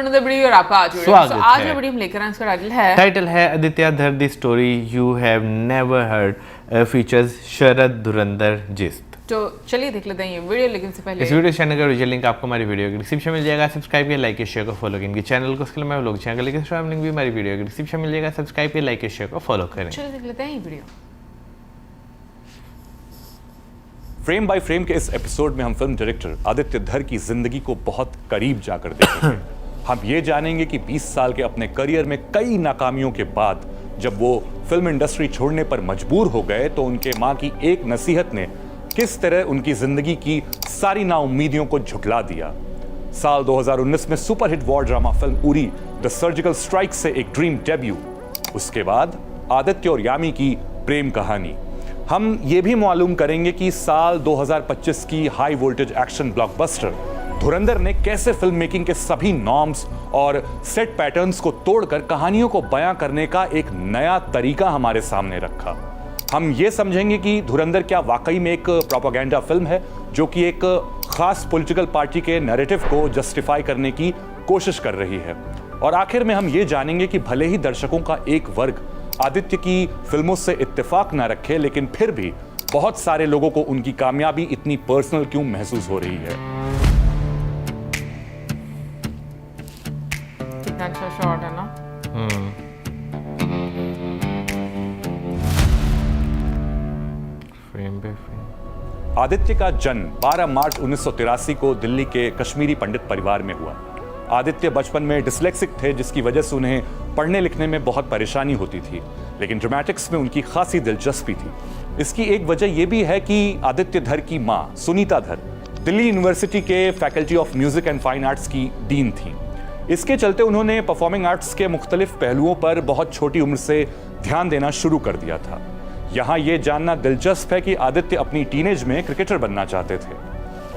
another video और आपका आज वीडियो। स्वागत आज है। जो वीडियो हम लेकर आए उसका टाइटल है Aditya Dhar the story you have never heard features Sharad Dhurandhar जिस्त। तो चलिए देख लेते हैं ये वीडियो, लेकिन इससे पहले इस वीडियो चैनल का विजुअल लिंक आपको हमारी वीडियो के डिस्क्रिप्शन में मिल जाएगा। सब्सक्राइब किया, लाइक किया, शेयर को फॉलो करेंगे चैनल को। उसके लिए मैं लोग चैनल लिंक लिंक भी हमारी वीडियो के डिस्क्रिप्शन में मिल जाएगा। सब्सक्राइब किया, लाइक किया, शेयर को फॉलो करें। चलिए देख लेते हैं ये वीडियो। फ्रेम बाय फ्रेम के इस एपिसोड में हम फिल्म डायरेक्टर आदित्य धर की जिंदगी को बहुत करीब जाकर देखेंगे। हम ये जानेंगे कि 20 साल के अपने करियर में कई नाकामियों के बाद जब वो फिल्म इंडस्ट्री छोड़ने पर मजबूर हो गए तो उनके मां की एक नसीहत ने किस तरह उनकी जिंदगी की सारी नाउम्मीदियों को झुठला दिया। साल 2019 में superhit war drama film Uri the surgical strike से एक ड्रीम डेब्यू, उसके बाद आदित्य और यामी की प्रेम कहानी। हम ये भी मालूम करेंगे कि साल 2025 की हाई वोल्टेज एक्शन ब्लॉकबस्टर धुरंधर ने कैसे फिल्म मेकिंग के सभी नॉर्म्स और सेट पैटर्न्स को तोड़कर कहानियों को बयां करने का एक नया तरीका हमारे सामने रखा। हम ये समझेंगे कि धुरंधर क्या वाकई में एक प्रोपेगेंडा फिल्म है जो कि एक खास पॉलिटिकल पार्टी के नैरेटिव को जस्टिफाई करने की कोशिश कर रही है। और आखिर में हम ये जानेंगे कि भले ही दर्शकों का एक वर्ग आदित्य की फिल्मों से इत्तेफाक ना रखे, लेकिन फिर भी बहुत सारे लोगों को उनकी कामयाबी इतनी पर्सनल क्यों महसूस हो रही है। कितना अच्छा शॉट है ना। Frame by frame. आदित्य का जन्म 12 मार्च 1983 को दिल्ली के कश्मीरी पंडित परिवार में हुआ। आदित्य बचपन में डिस्लेक्सिक थे, जिसकी वजह से उन्हें पढ़ने लिखने में बहुत परेशानी होती थी, लेकिन ड्रामेटिक्स में उनकी खासी दिलचस्पी थी। इसकी एक वजह यह भी है कि आदित्य धर की मां सुनीता धर दिल्ली यूनिवर्सिटी के faculty of music and fine arts की डीन थी। इसके चलते उन्होंने परफॉर्मिंग आर्ट्स के मुख्तलिफ पहलुओं पर बहुत छोटी उम्र से ध्यान देना शुरू कर दिया था। यहाँ यह जानना दिलचस्प है कि आदित्य अपनी टीनेज में क्रिकेटर बनना चाहते थे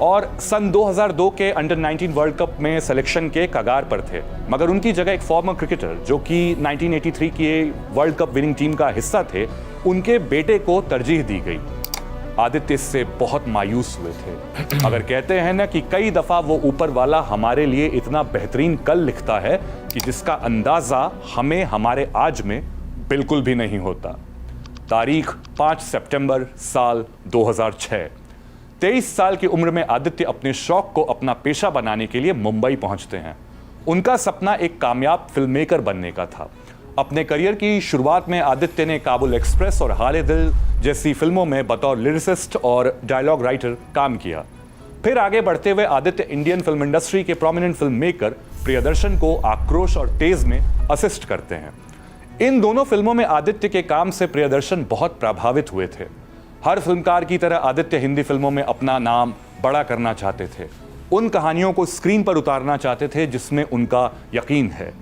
और सन 2002 के अंडर 19 वर्ल्ड कप में सिलेक्शन के कगार पर थे, मगर उनकी जगह एक फॉर्मर क्रिकेटर जो कि 1983 की वर्ल्ड कप विनिंग टीम का हिस्सा थे, उनके बेटे को तरजीह दी गई। आदित्य इससे बहुत मायूस हुए थे। अगर कहते हैं ना कि कई दफा वो ऊपर वाला हमारे लिए इतना बेहतरीन कल लिखता है कि जिसका अंदाजा हमें हमारे आज में बिल्कुल भी नहीं होता। तारीख 5 सितंबर साल 2006। 23 साल की उम्र में आदित्य अपने शौक को अपना पेशा बनाने के लिए मुंबई पहुंचते हैं। उनका सपना एक कामयाब फिल्म मेकर बनने का था। अपने करियर की शुरुआत में आदित्य ने काबुल एक्सप्रेस और हाले दिल जैसी फिल्मों में बतौर लिरिसिस्ट और डायलॉग राइटर काम किया। फिर आगे बढ़ते हुए आदित्य इंडियन फिल्म इंडस्ट्री के प्रोमिनेंट फिल्म मेकर प्रियदर्शन को आक्रोश और तेज में असिस्ट करते हैं। इन दोनों फिल्मों में आदित्य के काम से प्रियदर्शन बहुत प्रभावित हुए थे। हर फिल्मकार की तरह आदित्य हिंदी फिल्मों में अपना नाम बड़ा करना चाहते थे। उन कहानियों को स्क्रीन पर उतारना चाहते थे जिसमें उनका यकीन है।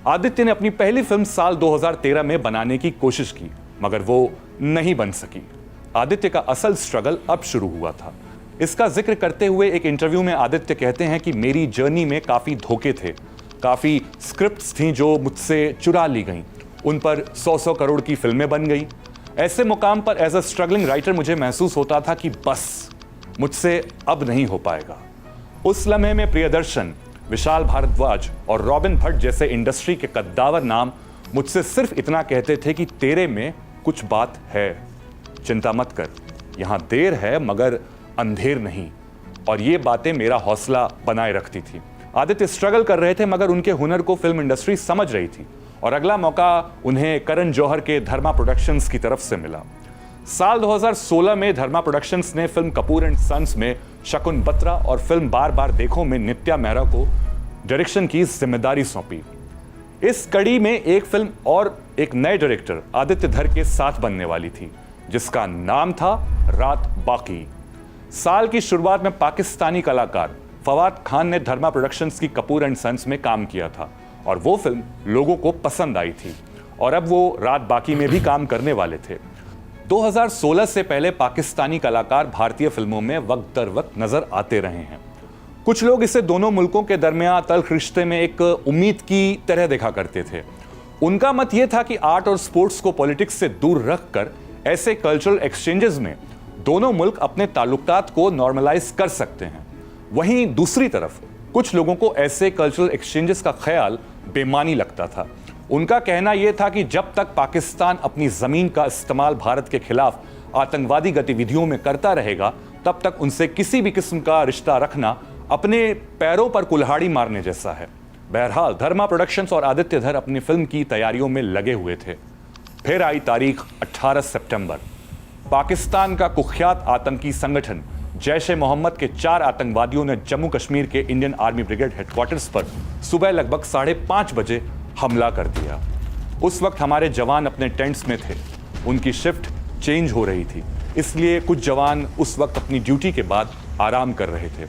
आदित्य ने अपनी पहली फिल्म साल 2013 में बनाने की कोशिश की, मगर वो नहीं बन सकी। आदित्य का असल स्ट्रगल अब शुरू हुआ था। इसका जिक्र करते हुए एक इंटरव्यू में आदित्य कहते हैं कि मेरी जर्नी में काफ़ी धोखे थे, काफ़ी स्क्रिप्ट्स थीं जो मुझसे चुरा ली गईं, उन पर 100 करोड़ की फिल्में बन गईं। ऐसे मुकाम पर एज अ स्ट्रगलिंग राइटर मुझे महसूस होता था कि बस मुझसे अब नहीं हो पाएगा। उस लम्हे में प्रियदर्शन, विशाल भारद्वाज और रॉबिन भट्ट जैसे इंडस्ट्री के कद्दावर नाम मुझसे सिर्फ इतना कहते थे कि तेरे में कुछ बात है, चिंता मत कर, यहां देर है मगर अंधेर नहीं। और ये बातें मेरा हौसला बनाए रखती थी। आदित्य स्ट्रगल कर रहे थे, मगर उनके हुनर को फिल्म इंडस्ट्री समझ रही थी और अगला मौका उन्हें करण जौहर के धर्मा प्रोडक्शंस की तरफ से मिला। साल 2016 में धर्मा प्रोडक्शंस ने फिल्म कपूर एंड सन्स में शकुन बत्रा और फिल्म बार बार देखो में नित्या मेहरा को डायरेक्शन की जिम्मेदारी सौंपी। इस कड़ी में एक फिल्म और एक नए डायरेक्टर आदित्य धर के साथ बनने वाली थी, जिसका नाम था रात बाकी। साल की शुरुआत में पाकिस्तानी कलाकार फवाद खान ने धर्मा प्रोडक्शंस की कपूर एंड सन्स में काम किया था और वो फिल्म लोगों को पसंद आई थी और अब वो रात बाकी में भी काम करने वाले थे। 2016 से पहले पाकिस्तानी कलाकार भारतीय फिल्मों में वक्त दर वक्त नजर आते रहे हैं। कुछ लोग इसे दोनों मुल्कों के दरमियान तल्ख रिश्ते में एक उम्मीद की तरह देखा करते थे। उनका मत यह था कि आर्ट और स्पोर्ट्स को पॉलिटिक्स से दूर रखकर ऐसे कल्चरल एक्सचेंजेस में दोनों मुल्क अपने ताल्लुकात को नॉर्मलाइज कर सकते हैं। वहीं दूसरी तरफ कुछ लोगों को ऐसे कल्चरल एक्सचेंजेस का ख्याल बेमानी लगता था। उनका कहना यह था कि जब तक पाकिस्तान अपनी जमीन का इस्तेमाल भारत के खिलाफ आतंकवादी गतिविधियों में करता रहेगा, तब तक उनसे किसी भी किस्म का रिश्ता रखना अपने पैरों पर कुल्हाड़ी मारने जैसा है। बहरहाल धर्मा प्रोडक्शंस और आदित्य धर अपनी फिल्म की तैयारियों में लगे हुए थे। फिर आई तारीख 18 सितंबर। पाकिस्तान का कुख्यात आतंकी संगठन जैश-ए-मोहम्मद के 4 आतंकवादियों ने जम्मू कश्मीर के इंडियन आर्मी ब्रिगेड हेडक्वार्टर्स पर सुबह लगभग 5:30 बजे हमला कर दिया। उस वक्त हमारे जवान अपने टेंट्स में थे। उनकी शिफ्ट चेंज हो रही थी, इसलिए कुछ जवान उस वक्त अपनी ड्यूटी के बाद आराम कर रहे थे।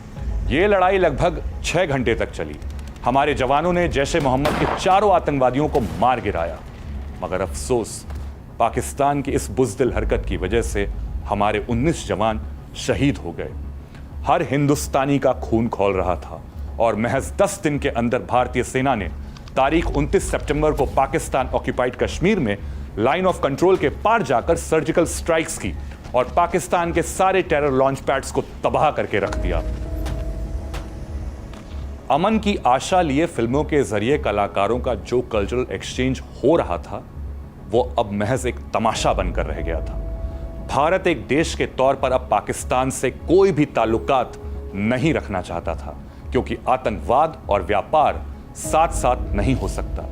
ये लड़ाई लगभग 6 घंटे तक चली। हमारे जवानों ने जैश-ए-मोहम्मद के 4 आतंकवादियों को मार गिराया, मगर अफसोस पाकिस्तान की इस बुज़दिल हरकत की वजह से हमारे 19 जवान शहीद हो गए। हर हिंदुस्तानी का खून खौल रहा था और महज 10 दिन के अंदर भारतीय सेना ने तारीख 29 सितंबर को पाकिस्तान ऑक्यूपाइड कश्मीर में लाइन ऑफ कंट्रोल के पार जाकर सर्जिकल स्ट्राइक्स की और पाकिस्तान के सारे टेरर लॉन्च पैड्स को तबाह करके रख दिया। अमन की आशा लिए फिल्मों के जरिए कलाकारों का जो कल्चरल एक्सचेंज हो रहा था, वो अब महज एक तमाशा बनकर रह गया था। भारत एक देश के तौर पर अब पाकिस्तान से कोई भी ताल्लुकात नहीं रखना चाहता था, क्योंकि आतंकवाद और व्यापार साथ साथ नहीं हो सकता।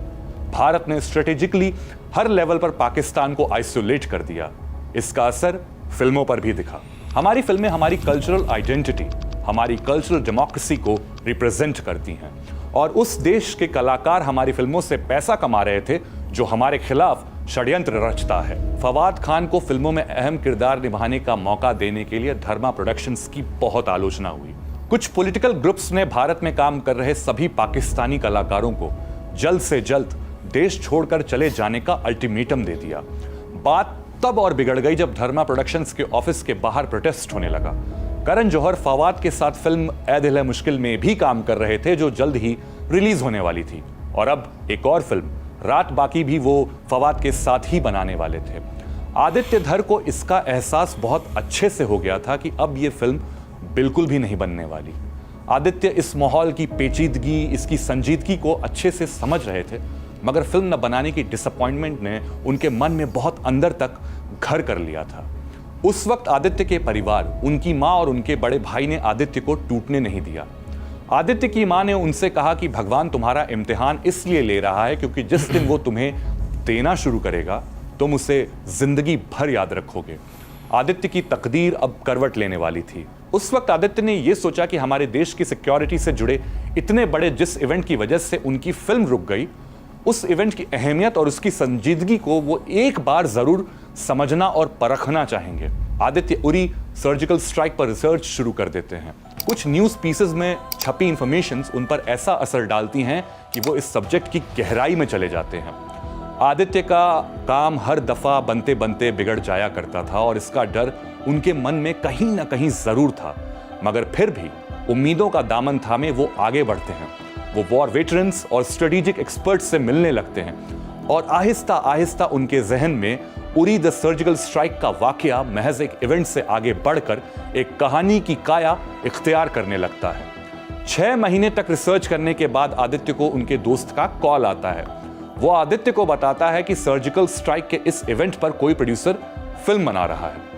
भारत ने स्ट्रेटेजिकली हर लेवल पर पाकिस्तान को आइसोलेट कर दिया। इसका असर फिल्मों पर भी दिखा। हमारी फिल्में हमारी कल्चरल आइडेंटिटी, हमारी कल्चरल डेमोक्रेसी को रिप्रेजेंट करती हैं, और उस देश के कलाकार हमारी फिल्मों से पैसा कमा रहे थे जो हमारे खिलाफ षड्यंत्र रचता है। फवाद खान को फिल्मों में अहम किरदार निभाने का मौका देने के लिए धर्मा प्रोडक्शंस की बहुत आलोचना हुई। कुछ पॉलिटिकल ग्रुप्स ने भारत में काम कर रहे सभी पाकिस्तानी कलाकारों को जल्द से जल्द देश छोड़कर चले जाने का अल्टीमेटम दे दिया। बात तब और बिगड़ गई जब धर्मा प्रोडक्शंस के ऑफिस के बाहर प्रोटेस्ट होने लगा। करण जौहर फवाद के साथ फिल्म ऐ दिल है मुश्किल में भी काम कर रहे थे, जो जल्द ही रिलीज होने वाली थी, और अब एक और फिल्म रात बाकी भी वो फवाद के साथ ही बनाने वाले थे। आदित्य धर को इसका एहसास बहुत अच्छे से हो गया था कि अब ये फिल्म बिल्कुल भी नहीं बनने वाली। आदित्य इस माहौल की पेचीदगी, इसकी संजीदगी को अच्छे से समझ रहे थे, मगर फिल्म न बनाने की डिसअपॉइंटमेंट ने उनके मन में बहुत अंदर तक घर कर लिया था। उस वक्त आदित्य के परिवार, उनकी माँ और उनके बड़े भाई ने आदित्य को टूटने नहीं दिया। आदित्य की माँ ने उनसे कहा कि भगवान तुम्हारा इम्तिहान इसलिए ले रहा है क्योंकि जिस दिन वो तुम्हें देना शुरू करेगा तुम उसे जिंदगी भर याद रखोगे। आदित्य की तकदीर अब करवट लेने वाली थी। उस वक्त आदित्य ने यह सोचा कि हमारे देश की सिक्योरिटी से जुड़े इतने बड़े जिस इवेंट की वजह से उनकी फिल्म रुक गई, उस इवेंट की अहमियत और उसकी संजीदगी को वो एक बार जरूर समझना और परखना चाहेंगे। आदित्य उरी सर्जिकल स्ट्राइक पर रिसर्च शुरू कर देते हैं। कुछ न्यूज़ पीसेस में छपी इंफॉर्मेशंस उन पर ऐसा असर डालती हैं कि वो इस सब्जेक्ट की गहराई में चले जाते हैं। आदित्य का काम हर दफ़ा बनते बनते बिगड़ जाया करता था और इसका डर उनके मन में कहीं ना कहीं ज़रूर था, मगर फिर भी उम्मीदों का दामन थामे वो आगे बढ़ते हैं। वो वॉर वेटरन्स और स्ट्रेटेजिक एक्सपर्ट्स से मिलने लगते हैं और आहिस्ता आहिस्ता उनके जहन में उरी द सर्जिकल स्ट्राइक का वाकया महज एक इवेंट से आगे बढ़कर एक कहानी की काया इख्तियार करने लगता है। 6 महीने तक रिसर्च करने के बाद आदित्य को उनके दोस्त का कॉल आता है। वो आदित्य को बताता है कि सर्जिकल स्ट्राइक के इस इवेंट पर कोई प्रोड्यूसर फिल्म बना रहा है।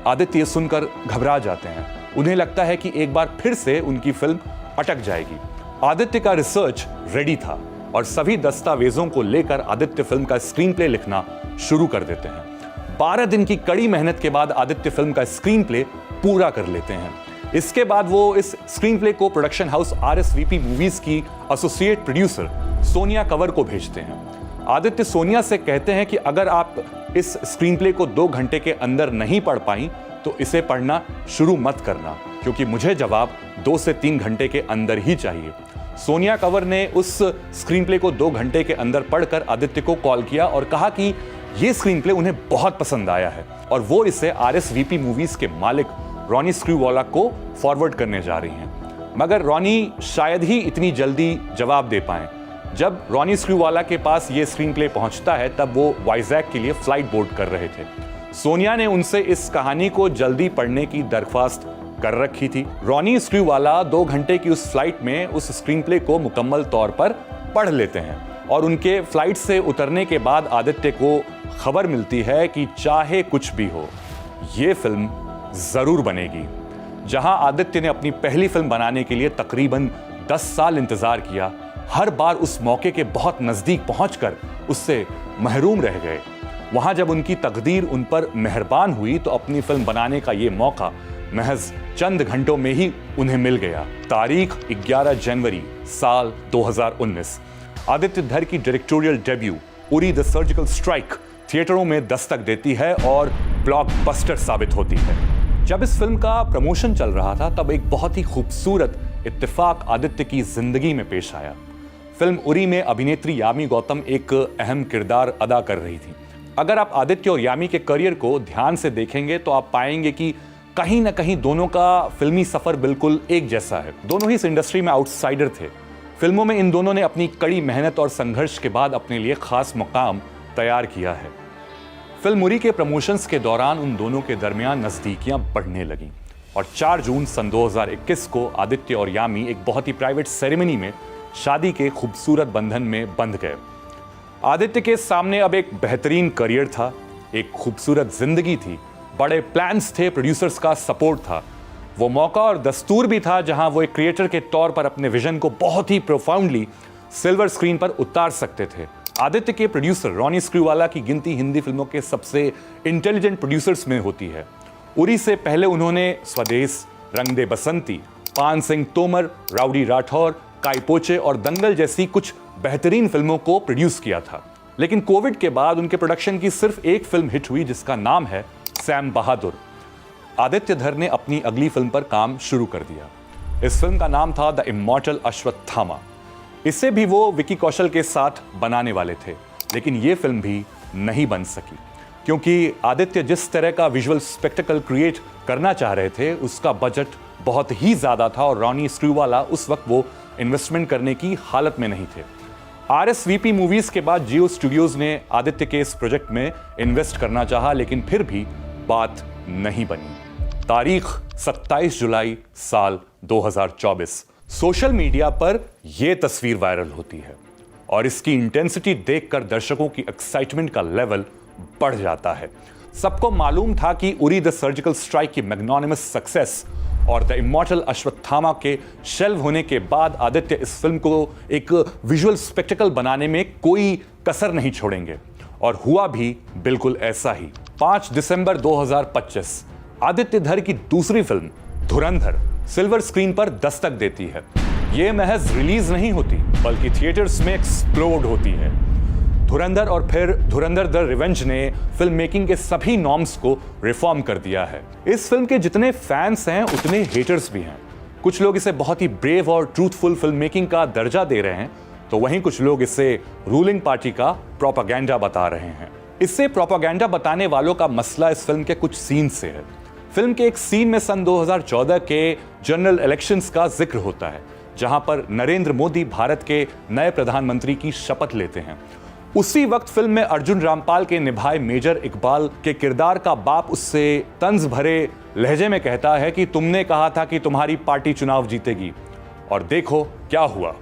आदित्य सुनकर घबरा जाते हैं। उन्हें लगता है कि एक बार फिर से उनकी फिल्म अटक जाएगी। आदित्य का रिसर्च रेडी था और सभी दस्तावेजों को लेकर आदित्य फिल्म का स्क्रीन प्ले लिखना शुरू कर देते हैं। 12 दिन की कड़ी मेहनत के बाद आदित्य फिल्म का स्क्रीन प्ले पूरा कर लेते हैं। इसके बाद वो इस स्क्रीन प्ले को प्रोडक्शन हाउस RSVP मूवीज की एसोसिएट प्रोड्यूसर सोनिया कंवर को भेजते हैं। आदित्य सोनिया से कहते हैं कि अगर आप इस स्क्रीन प्ले को 2 घंटे के अंदर नहीं पढ़ पाई तो इसे पढ़ना शुरू मत करना, क्योंकि मुझे जवाब 2 से 3 घंटे के अंदर ही चाहिए। सोनिया कंवर ने उस स्क्रीन प्ले को 2 घंटे के अंदर पढ़कर आदित्य को कॉल किया और कहा कि ये स्क्रीन प्ले उन्हें बहुत पसंद आया है और वो इसे RSVP मूवीज के मालिक रॉनी स्क्रूवाला को फॉरवर्ड करने जा रही हैं। मगर रॉनी शायद ही इतनी जल्दी जवाब दे पाएं। जब रॉनी स्क्रूवाला के पास ये स्क्रीन प्ले पहुंचता है तब वो वाइजैक के लिए फ्लाइट बोर्ड कर रहे थे। सोनिया ने उनसे इस कहानी को जल्दी पढ़ने की दरख्वास्त कर रखी थी। रॉनी स्क्रूवाला 2 घंटे की उस फ्लाइट में उस स्क्रीन प्ले को मुकम्मल तौर पर पढ़ लेते हैं और उनके फ्लाइट से उतरने के बाद आदित्य को खबर मिलती है कि चाहे कुछ भी हो, ये फिल्म जरूर बनेगी। जहां आदित्य ने अपनी पहली फिल्म बनाने के लिए तकरीबन 10 साल इंतजार किया, हर बार उस मौके के बहुत नजदीक पहुंचकर उससे महरूम रह गए। वहां जब उनकी तकदीर उन पर मेहरबान हुई तो अपनी फिल्म बनाने का ये मौका महज चंद घंटों में ही उन्हें मिल गया। तारीख 11 जनवरी साल 2019। आदित्य धर की directorial debut Uri the surgical strike थिएटरों में दस्तक देती है और ब्लॉकबस्टर साबित होती है। जब इस फिल्म का प्रमोशन चल रहा था तब एक बहुत ही खूबसूरत इत्तेफाक आदित्य की जिंदगी में पेश आया। फिल्म उरी में अभिनेत्री यामी गौतम एक अहम किरदार अदा कर रही थी। अगर आप आदित्य और यामी के करियर को ध्यान से देखेंगे तो आप पाएंगे कि कहीं ना कहीं दोनों का फिल्मी सफर बिल्कुल एक जैसा है। दोनों ही इस इंडस्ट्री में आउटसाइडर थे। फिल्मों में इन दोनों ने अपनी कड़ी मेहनत और संघर्ष के बाद अपने लिए खास मुकाम तैयार किया है। फिल्म उरी के प्रमोशंस के दौरान उन दोनों के दरमियान नजदीकियां बढ़ने लगीं और 4 जून सन 2021 को आदित्य और यामी एक बहुत ही प्राइवेट सेरेमनी में शादी के खूबसूरत बंधन में बंध गए। आदित्य के सामने अब एक बेहतरीन करियर था, एक खूबसूरत जिंदगी थी, बड़े प्लान्स थे, प्रोड्यूसर्स का सपोर्ट था। वो मौका और दस्तूर भी था जहां वो एक क्रिएटर के तौर पर अपने विजन को बहुत ही प्रोफाउंडली सिल्वर स्क्रीन पर उतार सकते थे। आदित्य के प्रोड्यूसर रॉनी स्क्रूवाला की गिनती हिंदी फिल्मों के सबसे इंटेलिजेंट प्रोड्यूसर्स में होती है। उरी से पहले उन्होंने स्वदेश, रंग दे बसंती, पान सिंह तोमर, राउडी राठौर, काई पोचे और दंगल जैसी कुछ बेहतरीन फिल्मों को प्रोड्यूस किया था। लेकिन कोविड के बाद उनके प्रोडक्शन की सिर्फ एक फिल्म हिट हुई जिसका नाम है सैम बहादुर। आदित्य धर ने अपनी अगली फिल्म पर काम शुरू कर दिया। इस फिल्म का नाम था द इमॉर्टल अश्वत्थामा। इसे भी वो विकी कौशल के साथ बनाने वाले थे, लेकिन ये फिल्म भी नहीं बन सकी क्योंकि आदित्य जिस तरह का विजुअल स्पेक्टेकल क्रिएट करना चाह रहे थे उसका बजट बहुत ही ज्यादा था और रॉनी स्क्रूवाला उस वक्त वो इन्वेस्टमेंट करने की हालत में नहीं थे। RSVP मूवीज के बाद जियो स्टूडियोज ने आदित्य के इस प्रोजेक्ट में इन्वेस्ट करना चाहा, लेकिन फिर भी बात नहीं बनी। तारीख 27 जुलाई साल 2024। सोशल मीडिया पर यह तस्वीर वायरल होती है और इसकी इंटेंसिटी देखकर दर्शकों की एक्साइटमेंट का लेवल बढ़ जाता है। सबको मालूम था कि उरी द सर्जिकल स्ट्राइक की मैग्नोनिमस सक्सेस और द इमॉर्टल अश्वत्थामा के शेल्व होने के बाद आदित्य इस फिल्म को एक विजुअल स्पेक्टेकल बनाने में कोई कसर नहीं छोड़ेंगे और हुआ भी बिल्कुल ऐसा ही। 5 दिसंबर 2025 आदित्य धर की दूसरी फिल्म धुरंधर सिल्वर स्क्रीन पर दस्तक देती है। यह महज रिलीज नहीं होती बल्कि थिएटर्स में एक्सप्लोड होती है। धुरंधर और फिर धुरंधर द रिवेंज ने फिल्म मेकिंग के सभी नॉर्म्स को रिफॉर्म कर दिया है। इस फिल्म के जितने फैंस हैं उतने हेटर्स भी हैं। कुछ लोग इसे बहुत ही ब्रेव और ट्रूथफुल फिल्म मेकिंग का दर्जा दे रहे हैं तो वहीं कुछ लोग इसे रूलिंग पार्टी का प्रोपागेंडा बता रहे हैं। इससे प्रोपागेंडा बताने वालों का मसला इस फिल्म के कुछ सीन से है। फिल्म के एक सीन में सन 2014 के जनरल इलेक्शंस का जिक्र होता है जहां पर नरेंद्र मोदी भारत के नए प्रधानमंत्री की शपथ लेते हैं। उसी वक्त फिल्म में अर्जुन रामपाल के निभाए मेजर इकबाल के किरदार का बाप उससे तंज भरे लहजे में कहता है कि तुमने कहा था कि तुम्हारी पार्टी चुनाव जीतेगी और देखो क्या हुआ।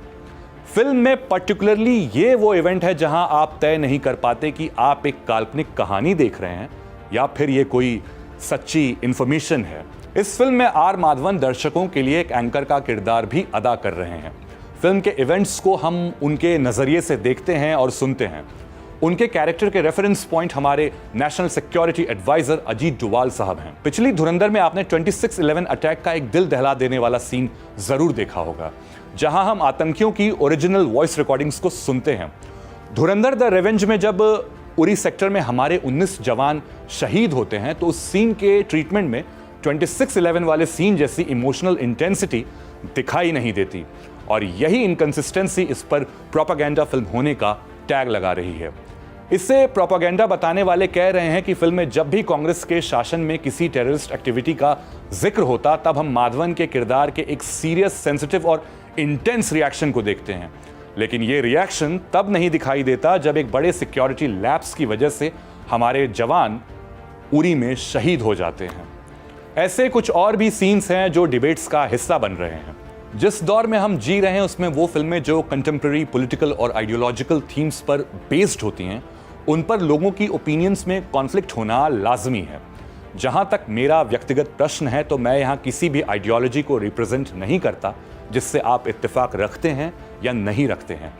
फिल्म में पर्टिकुलरली ये वो इवेंट है जहां आप तय नहीं कर पाते कि आप एक काल्पनिक कहानी देख रहे हैं या फिर ये कोई सच्ची इंफॉर्मेशन है। इस फिल्म में आर माधवन दर्शकों के लिए एक एंकर का किरदार भी अदा कर रहे हैं। फिल्म के इवेंट्स को हम उनके नजरिए से देखते हैं और सुनते हैं। उनके कैरेक्टर के रेफरेंस पॉइंट हमारे national security adviser Ajit Doval साहब हैं। पिछली धुरंधर में आपने 26/11 अटैक का एक दिल दहला देने वाला सीन जरूर देखा होगा जहां हम आतंकियों की ओरिजिनल वॉइस रिकॉर्डिंग्स को सुनते हैं। धुरंधर द रिवेंज में जब उरी सेक्टर में हमारे 19 जवान शहीद होते हैं तो उस सीन के ट्रीटमेंट में 26/11 वाले सीन जैसी इमोशनल इंटेंसिटी दिखाई नहीं देती और यही इनकंसिस्टेंसी इस पर प्रोपागेंडा फिल्म होने का टैग लगा रही है। इससे प्रोपागेंडा बताने वाले कह रहे हैं कि फिल्म में जब भी कांग्रेस के शासन में किसी टेररिस्ट एक्टिविटी का जिक्र होता तब हम माधवन के किरदार के एक सीरियस, सेंसिटिव और इंटेंस रिएक्शन को देखते हैं, लेकिन ये रिएक्शन तब नहीं दिखाई देता जब एक बड़े सिक्योरिटी लैप्स की वजह से हमारे जवान उरी में शहीद हो जाते हैं। ऐसे कुछ और भी सीन्स हैं जो डिबेट्स का हिस्सा बन रहे हैं। जिस दौर में हम जी रहे हैं उसमें वो फिल्में जो कंटेम्प्रेरी पॉलिटिकल और आइडियोलॉजिकल थीम्स पर बेस्ड होती हैं, उन पर लोगों की ओपिनियंस में कॉन्फ्लिक्ट होना लाजमी है। जहां तक मेरा व्यक्तिगत प्रश्न है तो मैं यहाँ किसी भी आइडियोलॉजी को रिप्रेजेंट नहीं करता जिससे आप इत्तेफाक रखते हैं या नहीं रखते हैं।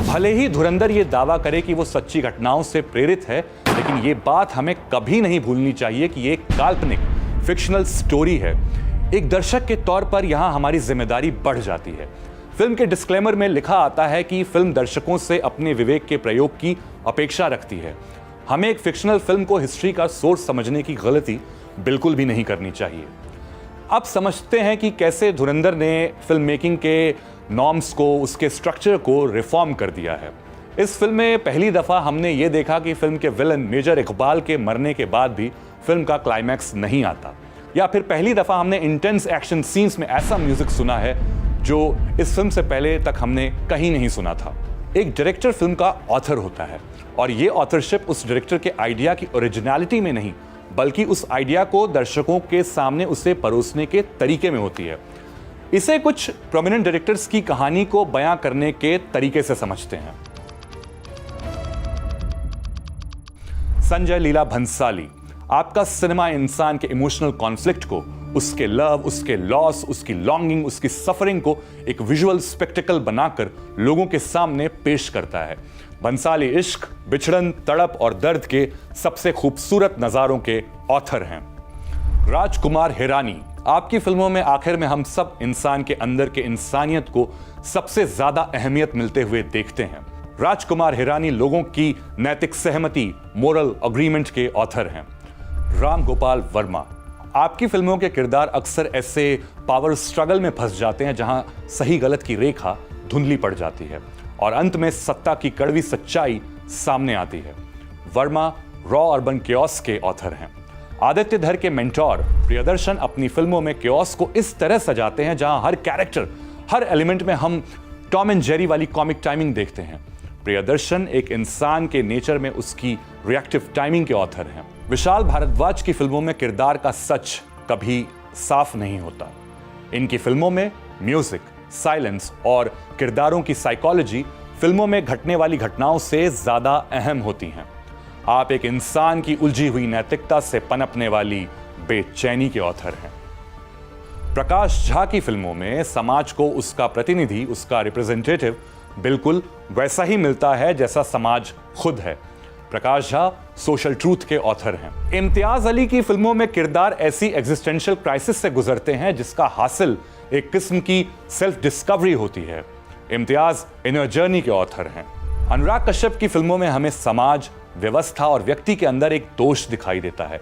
भले ही धुरंधर ये दावा करे कि वो सच्ची घटनाओं से प्रेरित है, लेकिन ये बात हमें कभी नहीं भूलनी चाहिए कि ये एक काल्पनिक फिक्शनल स्टोरी है। एक दर्शक के तौर पर यहाँ हमारी जिम्मेदारी बढ़ जाती है। फिल्म के डिस्क्लेमर में लिखा आता है कि फिल्म दर्शकों से अपने विवेक के प्रयोग की अपेक्षा रखती है। हमें एक फिक्शनल फिल्म को हिस्ट्री का सोर्स समझने की गलती बिल्कुल भी नहीं करनी चाहिए। अब समझते हैं कि कैसे धुरंधर ने फिल्म मेकिंग के नॉर्म्स को, उसके स्ट्रक्चर को रिफॉर्म कर दिया है। इस फिल्म में पहली दफ़ा हमने ये देखा कि फिल्म के विलन मेजर इकबाल के मरने के बाद भी फिल्म का क्लाइमैक्स नहीं आता, या फिर पहली दफ़ा हमने इंटेंस एक्शन सीन्स में ऐसा म्यूजिक सुना है जो इस फिल्म से पहले तक हमने कहीं नहीं सुना था। एक डायरेक्टर फिल्म का ऑथर होता है और ये ऑथरशिप उस डायरेक्टर के आइडिया की ओरिजिनलिटी में नहीं, बल्कि उस आइडिया को दर्शकों के सामने उसे परोसने के तरीके में होती है। इसे कुछ प्रोमिनेंट डायरेक्टर्स की कहानी को बयां करने के तरीके से समझते हैं। संजय लीला भंसाली आपका सिनेमा इंसान के इमोशनल कॉन्फ्लिक्ट को, उसके लव, उसके लॉस, उसकी लॉन्गिंग, उसकी सफरिंग को एक विजुअल स्पेक्टिकल बनाकर लोगों के सामने पेश करता है। भंसाली इश्क, बिछड़न, तड़प और दर्द के सबसे खूबसूरत नजारों के ऑथर हैं। राजकुमार हिरानी आपकी फिल्मों में आखिर में हम सब इंसान के अंदर के इंसानियत को सबसे ज्यादा अहमियत मिलते हुए देखते हैं। राजकुमार हिरानी लोगों की नैतिक सहमति, मोरल अग्रीमेंट के ऑथर हैं। राम गोपाल वर्मा आपकी फिल्मों के किरदार अक्सर ऐसे पावर स्ट्रगल में फंस जाते हैं जहां सही गलत की रेखा धुंधली पड़ जाती है और अंत में सत्ता की कड़वी सच्चाई सामने आती है। वर्मा रॉ अर्बन केओस के ऑथर हैं। आदित्य धर के मेंटोर प्रियदर्शन अपनी फिल्मों में केओस को इस तरह सजाते हैं जहां हर कैरेक्टर, हर एलिमेंट में हम टॉम एंड जेरी वाली कॉमिक टाइमिंग देखते हैं। प्रियदर्शन एक इंसान के नेचर में उसकी रिएक्टिव टाइमिंग के ऑथर हैं। विशाल भारद्वाज की फिल्मों में किरदार का सच कभी साफ नहीं होता। इनकी फिल्मों में म्यूजिक, साइलेंस और किरदारों की साइकोलॉजी फिल्मों में घटने वाली घटनाओं से ज्यादा अहम होती हैं। आप एक इंसान की उलझी हुई नैतिकता से पनपने वाली बेचैनी के ऑथर हैं। प्रकाश झा की फिल्मों में समाज को उसका प्रतिनिधि, उसका रिप्रेजेंटेटिव बिल्कुल वैसा ही मिलता है जैसा समाज खुद है। प्रकाश झा सोशल ट्रूथ के ऑथर हैं। इम्तियाज अली की फिल्मों में किरदार ऐसी एग्जिस्टेंशियल क्राइसिस से गुजरते हैं जिसका हासिल एक किस्म की सेल्फ डिस्कवरी होती है। इम्तियाज इनर जर्नी के ऑथर हैं। अनुराग कश्यप की फिल्मों में हमें समाज, व्यवस्था और व्यक्ति के अंदर एक दोष दिखाई देता है,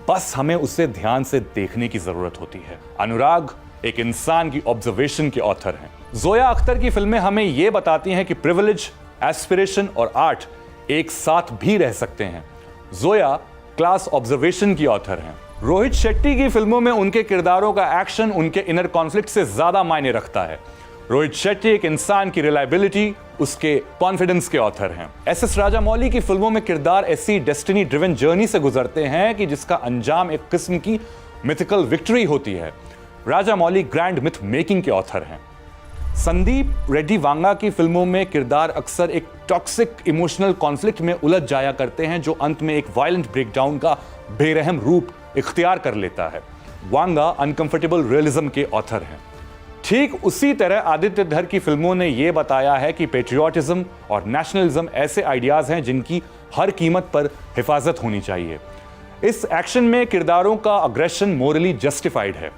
बस हमें उसे ध्यान से देखने की जरूरत होती है। अनुराग एक इंसान की ऑब्जर्वेशन के ऑथर हैं। जोया अख्तर की फिल्में हमें यह बताती हैं कि प्रिविलेज, एस्पिरेशन और आर्ट एक साथ भी रह सकते हैं। जोया क्लास ऑब्जर्वेशन की ऑथर हैं। रोहित शेट्टी की फिल्मों में उनके किरदारों का एक्शन उनके इनर कॉन्फ्लिक्ट से ज्यादा मायने रखता है। रोहित शेट्टी एक इंसान की रिलायबिलिटी, उसके कॉन्फिडेंस के ऑथर हैं। एस राजामौली की फिल्मों में किरदार ऐसी डेस्टिनी ड्रिवन जर्नी से गुजरते हैं कि जिसका अंजाम एक किस्म की मिथिकल विक्ट्री होती है। राजामौली ग्रैंड मिथ मेकिंग के ऑथर हैं। संदीप रेड्डी वांगा की फिल्मों में किरदार अक्सर एक टॉक्सिक इमोशनल कॉन्फ्लिक्ट में उलझ जाया करते हैं जो अंत में एक वायलेंट ब्रेकडाउन का बेरहम रूप इख्तियार कर लेता है। वांगा अनकंफर्टेबल रियलिज्म के ऑथर हैं। ठीक उसी तरह आदित्य धर की फिल्मों ने यह बताया है कि पेट्रियोटिज्म और नेशनलिज्म ऐसे आइडियाज हैं जिनकी हर कीमत पर हिफाजत होनी चाहिए। इस एक्शन में किरदारों का अग्रेशन मोरली जस्टिफाइड है।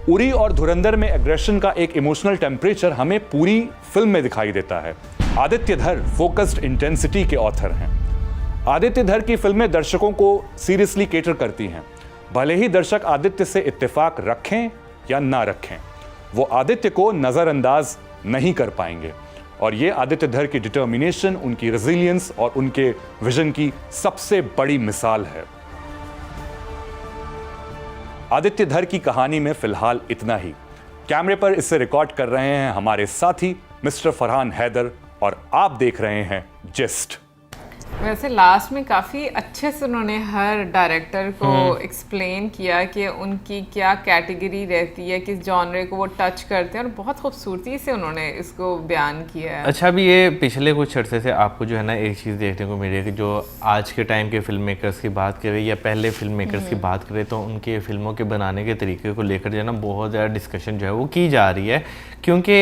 उरी और धुरंधर में एग्रेशन का एक इमोशनल टेम्परेचर हमें पूरी फिल्म में दिखाई देता है। आदित्य धर फोकस्ड इंटेंसिटी के ऑथर हैं। आदित्य धर की फिल्में दर्शकों को सीरियसली केटर करती हैं। भले ही दर्शक आदित्य से इत्तेफाक रखें या ना रखें, वो आदित्य को नजरअंदाज नहीं कर पाएंगे। और ये आदित्य धर की डिटर्मिनेशन, उनकी रेजिलियंस और उनके विजन की सबसे बड़ी मिसाल है। आदित्य धर की कहानी में फिलहाल इतना ही। कैमरे पर इसे रिकॉर्ड कर रहे हैं हमारे साथी मिस्टर फरहान हैदर और आप देख रहे हैं जिस्ट। वैसे लास्ट में काफ़ी अच्छे से उन्होंने हर डायरेक्टर को एक्सप्लेन किया कि उनकी क्या कैटेगरी रहती है, किस जॉनरे को वो टच करते हैं, और बहुत खूबसूरती से उन्होंने इसको बयान किया है। अच्छा, अभी ये पिछले कुछ अर्से से आपको जो है ना एक चीज़ देखने को मिल रही है कि जो आज के टाइम के फिल्म मेकर्स की बात करें या पहले फिल्म मेकर्स की बात करें, तो उनके फिल्मों के बनाने के तरीके को लेकर जो है ना बहुत ज़्यादा डिस्कशन जो है वो की जा रही है। क्योंकि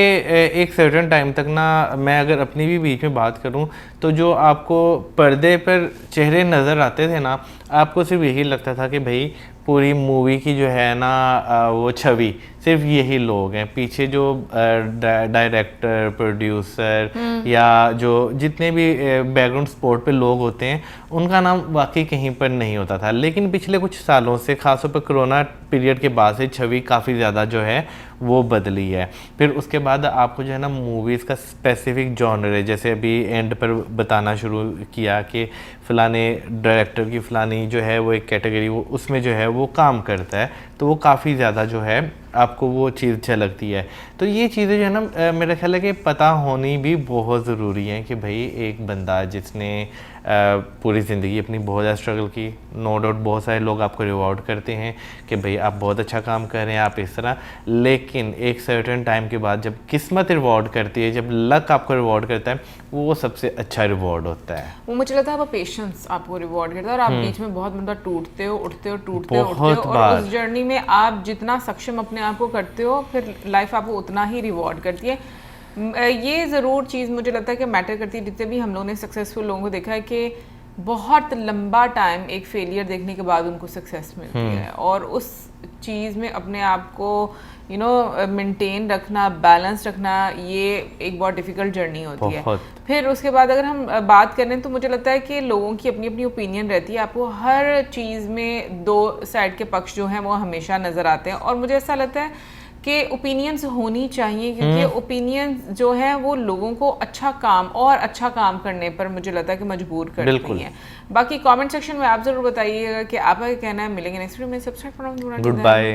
एक सर्टेन टाइम तक ना, मैं अगर अपनी भी बीच में बात करूं, तो जो आपको पर्दे पर चेहरे नज़र आते थे ना, आपको सिर्फ यही लगता था कि भाई पूरी मूवी की जो है ना वो छवि सिर्फ यही लोग हैं। पीछे जो डायरेक्टर, प्रोड्यूसर या जो जितने भी बैकग्राउंड सपोर्ट पे लोग होते हैं, उनका नाम वाकई कहीं पर नहीं होता था। लेकिन पिछले कुछ सालों से, खासतौर पर कोरोना पीरियड के बाद से, छवि काफ़ी ज़्यादा जो है वो बदली है। फिर उसके बाद आपको जो है ना मूवीज़ का स्पेसिफिक जॉनर है, जैसे अभी एंड पर बताना शुरू किया कि फ़लाने डायरेक्टर की फ़लानी जो है वो एक कैटेगरी, वो उसमें जो है वो काम करता है, तो वो काफ़ी ज़्यादा जो है आपको वो चीज़ झलकती है। तो ये चीज़ें जो है ना मेरा ख्याल है कि पता होनी भी बहुत ज़रूरी है कि भाई एक बंदा जिसने पूरी ज़िंदगी अपनी बहुत ज़्यादा स्ट्रगल की, नो डाउट बहुत सारे लोग आपको रिवॉर्ड करते हैं कि भाई आप बहुत अच्छा काम कर रहे हैं, आप इस तरह, लेकिन एक सर्टेन टाइम के बाद जब किस्मत रिवॉर्ड करती है, जब लक आपको रिवॉर्ड करता है, वो सबसे अच्छा रिवॉर्ड होता है। वो मुझे लगता है वो पेशेंस आपको रिवॉर्ड करता है, और आप बीच में बहुत मतलब टूटते हो, उठते हो, टूटते हो, उठते हो, और उस जर्नी में आप जितना सक्षम अपने आप को करते हो, फिर लाइफ आपको उतना ही रिवॉर्ड करती है। ये ज़रूर चीज़ मुझे लगता है कि मैटर करती है। जितने भी हम लोगों ने सक्सेसफुल लोगों को देखा है कि बहुत लंबा टाइम एक फेलियर देखने के बाद उनको सक्सेस मिलती है, और उस चीज़ में अपने आप को मेंटेन रखना, बैलेंस रखना, ये एक बहुत डिफ़िकल्ट जर्नी होती है। फिर उसके बाद अगर हम बात करें तो मुझे लगता है कि लोगों की अपनी अपनी ओपिनियन रहती है। आपको हर चीज़ में दो साइड के पक्ष जो हैं वो हमेशा नज़र आते हैं, और मुझे ऐसा लगता है कि ओपिनियंस होनी चाहिए, क्योंकि ओपिनियंस जो है वो लोगों को अच्छा काम करने पर मुझे लगता है कि मजबूर करती हैं। बाकी कमेंट सेक्शन में आप ज़रूर बताइएगा कि आपका क्या कहना है। मिलेंगे नेक्स्ट वीडियो में। सब्सक्राइब करना। Good bye.